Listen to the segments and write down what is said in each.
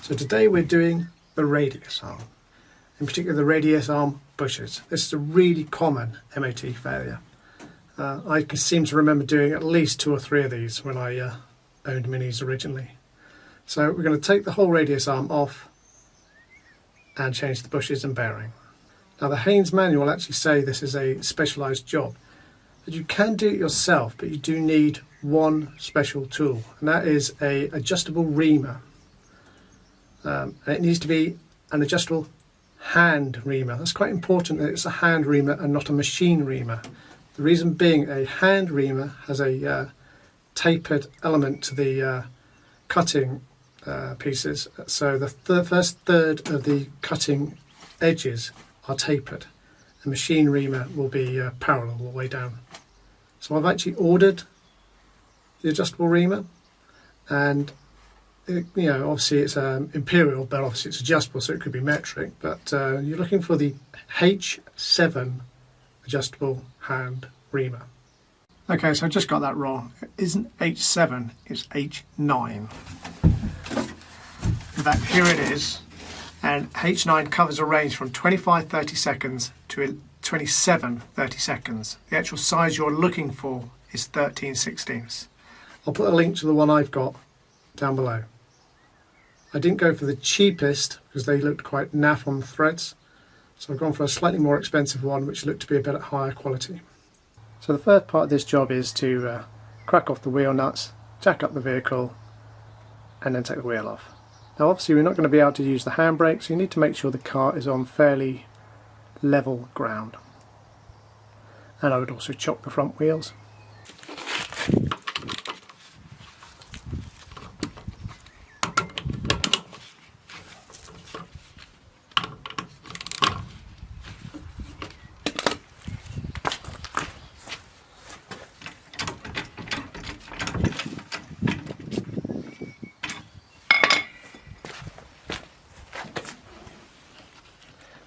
So today we're doing the radius arm, in particular the radius arm bushes. This is a really common MOT failure. I seem to remember doing at least 2 or 3 of these when I owned Minis originally. So we're going to take the whole radius arm off and change the bushes and bearing. Now the Haynes manual actually say this is a specialised job, that you can do it yourself, but you do need one special tool, and that is a adjustable reamer. And it needs to be an adjustable hand reamer. That's quite important that it's a hand reamer and not a machine reamer. The reason being, a hand reamer has a tapered element to the cutting pieces, so the first third of the cutting edges are tapered. A machine reamer will be parallel all the way down. So I've actually ordered the adjustable reamer, and obviously it's imperial, but obviously it's adjustable, so it could be metric, but you're looking for the H7 adjustable hand reamer. Okay, so I just got that wrong. It isn't H7, it's H9. In fact, here it is, and H9 covers a range from 25-30 seconds to 27-30 seconds. The actual size you're looking for is 13/16. I'll put a link to the one I've got down below. I didn't go for the cheapest because they looked quite naff on the threads, so I've gone for a slightly more expensive one which looked to be a bit higher quality. So the first part of this job is to crack off the wheel nuts, jack up the vehicle, and then take the wheel off. Now obviously we're not going to be able to use the handbrake, so you need to make sure the car is on fairly level ground. And I would also chock the front wheels.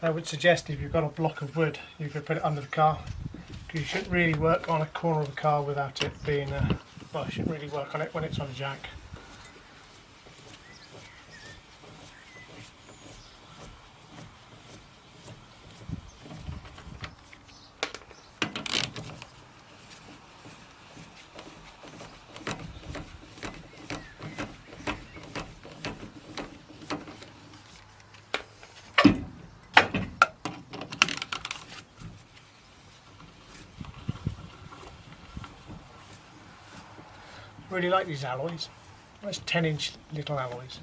I would suggest if you've got a block of wood, you could put it under the car, because you shouldn't really work on a corner of the car without it being, well, you shouldn't really work on it when it's on a jack. Really like these alloys. Nice 10-inch little alloys.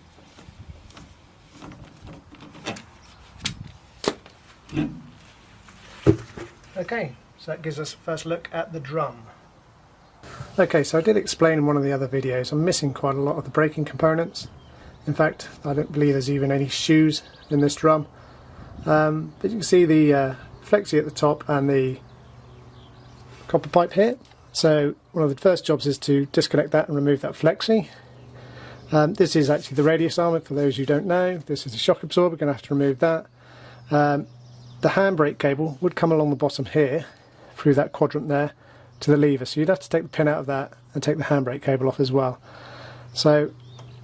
Okay, so that gives us a first look at the drum. Okay, so I did explain in one of the other videos I'm missing quite a lot of the braking components. In fact, I don't believe there's even any shoes in this drum. But you can see the flexi at the top and the copper pipe here. So one of the first jobs is to disconnect that and remove that flexi. This is actually the radius arm, for those who don't know. This is the shock absorber, we're going to have to remove that. The handbrake cable would come along the bottom here, through that quadrant there, to the lever. So you'd have to take the pin out of that and take the handbrake cable off as well. So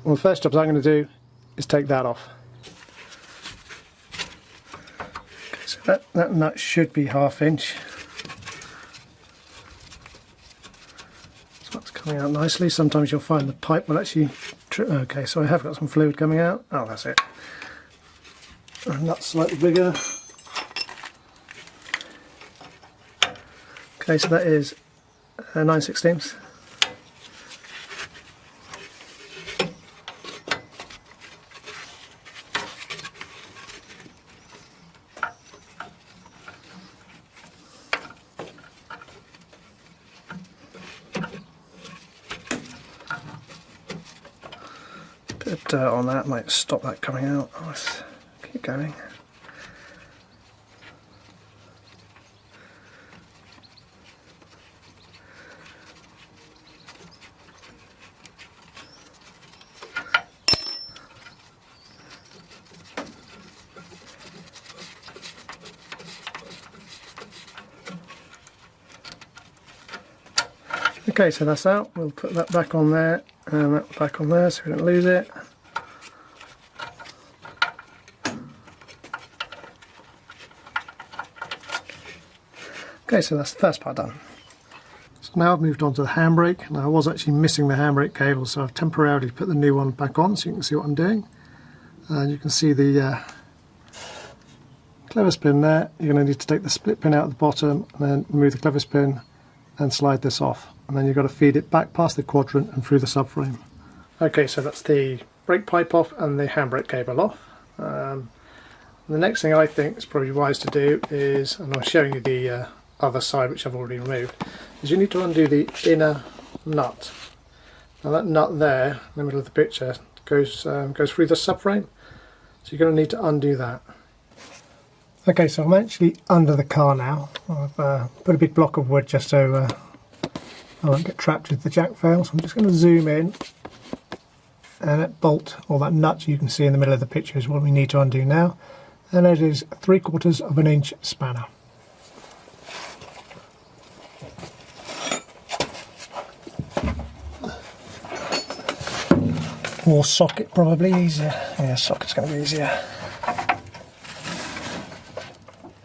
one of the first jobs I'm going to do is take that off. Okay, so that nut should be 1/2 inch. That's coming out nicely. Sometimes you'll find the pipe will actually... Okay, so I have got some fluid coming out. Oh, that's it. And that's slightly bigger. Okay, so that is 9/16. Bit of dirt on that might stop that coming out. Oh, let's keep going. Okay, so that's out. We'll put that back on there and that back on there so we don't lose it. Okay, so that's the first part done. So now I've moved on to the handbrake. Now I was actually missing the handbrake cable, so I've temporarily put the new one back on so you can see what I'm doing. And you can see the clevis pin there. You're going to need to take the split pin out at the bottom and then remove the clevis pin and slide this off. And then you've got to feed it back past the quadrant and through the subframe. Okay, so that's the brake pipe off and the handbrake cable off. The next thing I think is probably wise to do is, and I'm showing you the other side which I've already removed, is you need to undo the inner nut. Now that nut there in the middle of the picture goes through the subframe, so you're going to need to undo that. Okay, so I'm actually under the car now. I've put a big block of wood just so I won't get trapped with the jack fail. So I'm just going to zoom in, and that bolt, or that nut you can see in the middle of the picture, is what we need to undo now. And it is 3/4 of an inch spanner. Or socket, probably easier. Yeah, socket's going to be easier.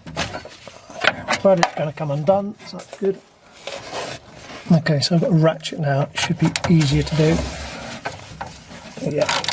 Okay, but it's going to come undone, so that's good. Okay, so I've got a ratchet now. It should be easier to do. Yeah.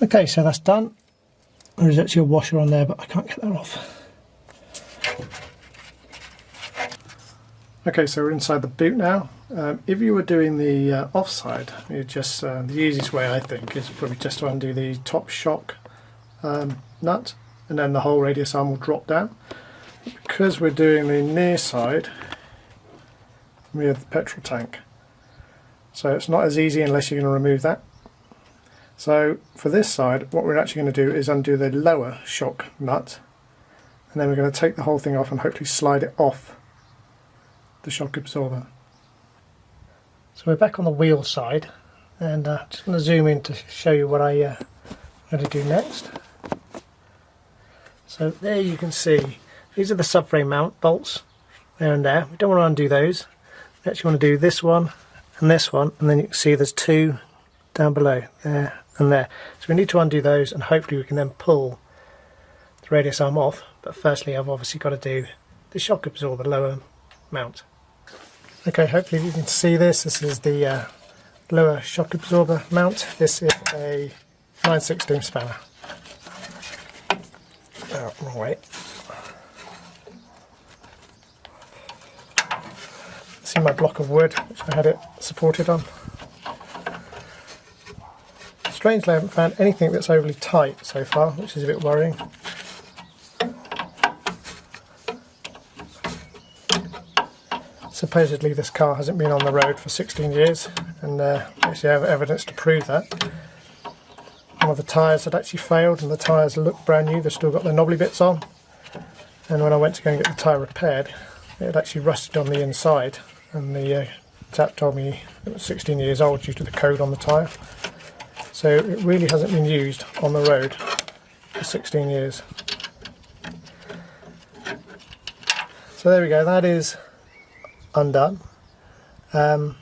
Okay, so that's done. There is actually a washer on there, but I can't get that off. Okay, so we're inside the boot now. If you were doing the offside, you just the easiest way I think is probably just to undo the top shock nut, and then the whole radius arm will drop down. Because we're doing the near side, we have the petrol tank, so it's not as easy unless you're going to remove that. So for this side, what we're actually going to do is undo the lower shock nut, and then we're going to take the whole thing off and hopefully slide it off the shock absorber. So we're back on the wheel side, and I'm just going to zoom in to show you what I'm going to do next. So there you can see, these are the subframe mount bolts, there and there. We don't want to undo those. We actually want to do this one, and then you can see there's two down below, there and there. So we need to undo those, and hopefully we can then pull the radius arm off. But firstly I've obviously got to do the shock absorber lower mount. Okay, hopefully you can see this. This is the lower shock absorber mount. This is a 9/16 spanner. Oh, wrong way. See my block of wood which I had it supported on. Strangely, I haven't found anything that's overly tight so far, which is a bit worrying. Supposedly this car hasn't been on the road for 16 years, and actually I have evidence to prove that. One of the tyres had actually failed, and the tyres look brand new. They've still got the knobbly bits on, and when I went to go and get the tyre repaired, it had actually rusted on the inside, and the chap told me it was 16 years old due to the code on the tyre. So it really hasn't been used on the road for 16 years. So there we go, that is undone. That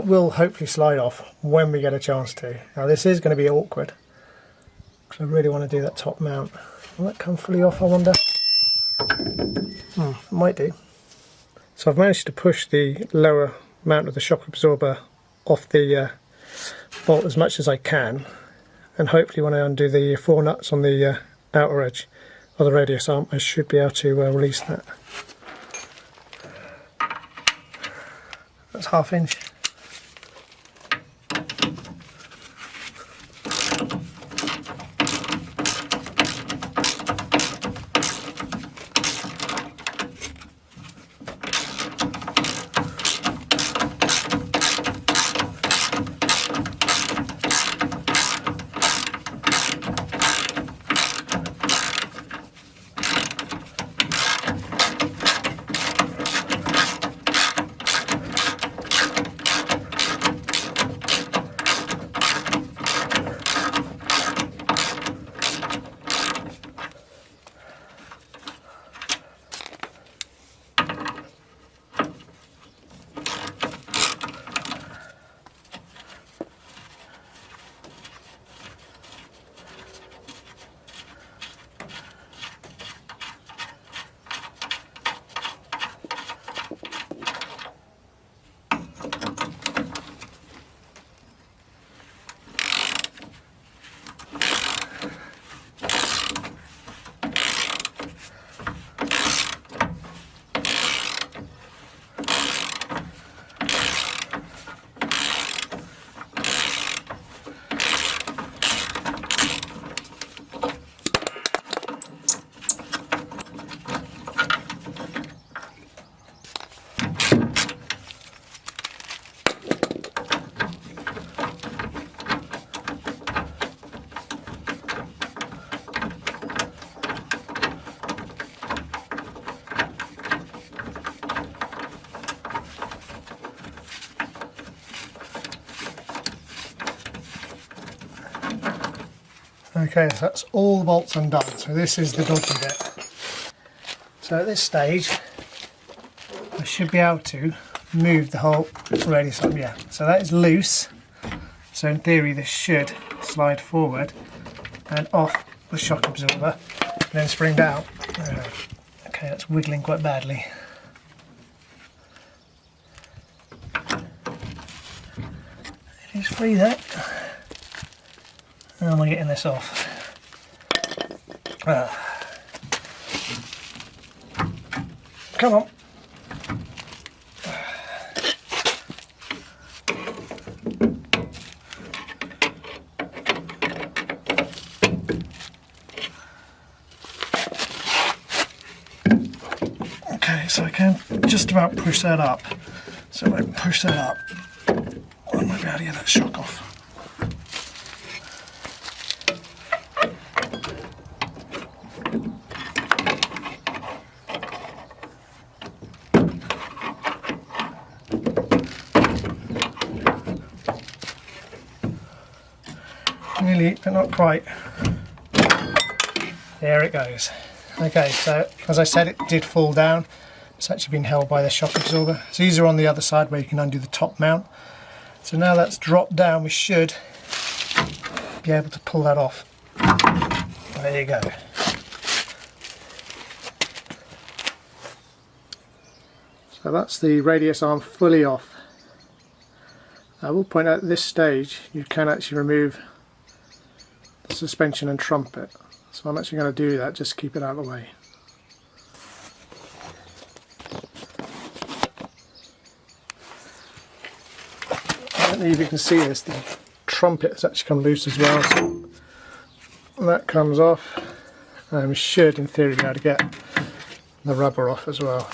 will hopefully slide off when we get a chance to. Now this is going to be awkward, because I really want to do that top mount. Will that come fully off, I wonder? It might do. So I've managed to push the lower mount of the shock absorber off the bolt as much as I can, and hopefully when I undo the 4 nuts on the outer edge of the radius arm, I should be able to release that. That's 1/2 inch. Okay, so that's all the bolts undone. So this is the dodgy bit. So at this stage, I should be able to move the whole radius arm. Yeah, so that is loose. So in theory, this should slide forward and off the shock absorber, and then spring down. Okay, that's wiggling quite badly. It is free there. How am I getting this off? Come on. Okay, so I can just about push that up. So if I push that up, I might be able to get that shock off. Nearly, but not quite. There it goes. Okay, so as I said, it did fall down. It's actually been held by the shock absorber. It's easier on the other side where you can undo the top mount. So now that's dropped down, we should be able to pull that off. There you go. So that's the radius arm fully off. I will point out at this stage you can actually remove the suspension and trumpet. So I'm actually going to do that just to keep it out of the way. I don't know if you can see this, the trumpet has actually come loose as well. So that comes off, and we should in theory be able to get the rubber off as well.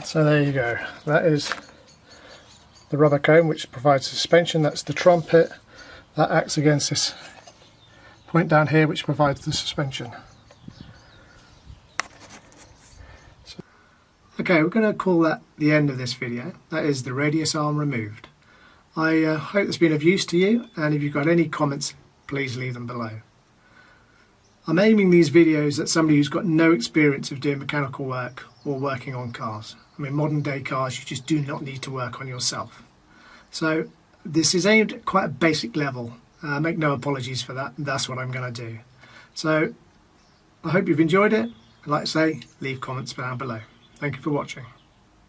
So there you go, that is the rubber cone which provides suspension. That's the trumpet that acts against this point down here which provides the suspension. Okay, we're going to call that the end of this video. That is the radius arm removed. I hope it's been of use to you, and if you've got any comments, please leave them below. I'm aiming these videos at somebody who's got no experience of doing mechanical work or working on cars. I mean, modern day cars, you just do not need to work on yourself. So this is aimed at quite a basic level. Make no apologies for that. That's what I'm going to do. So I hope you've enjoyed it. Like I say, leave comments down below. Thank you for watching.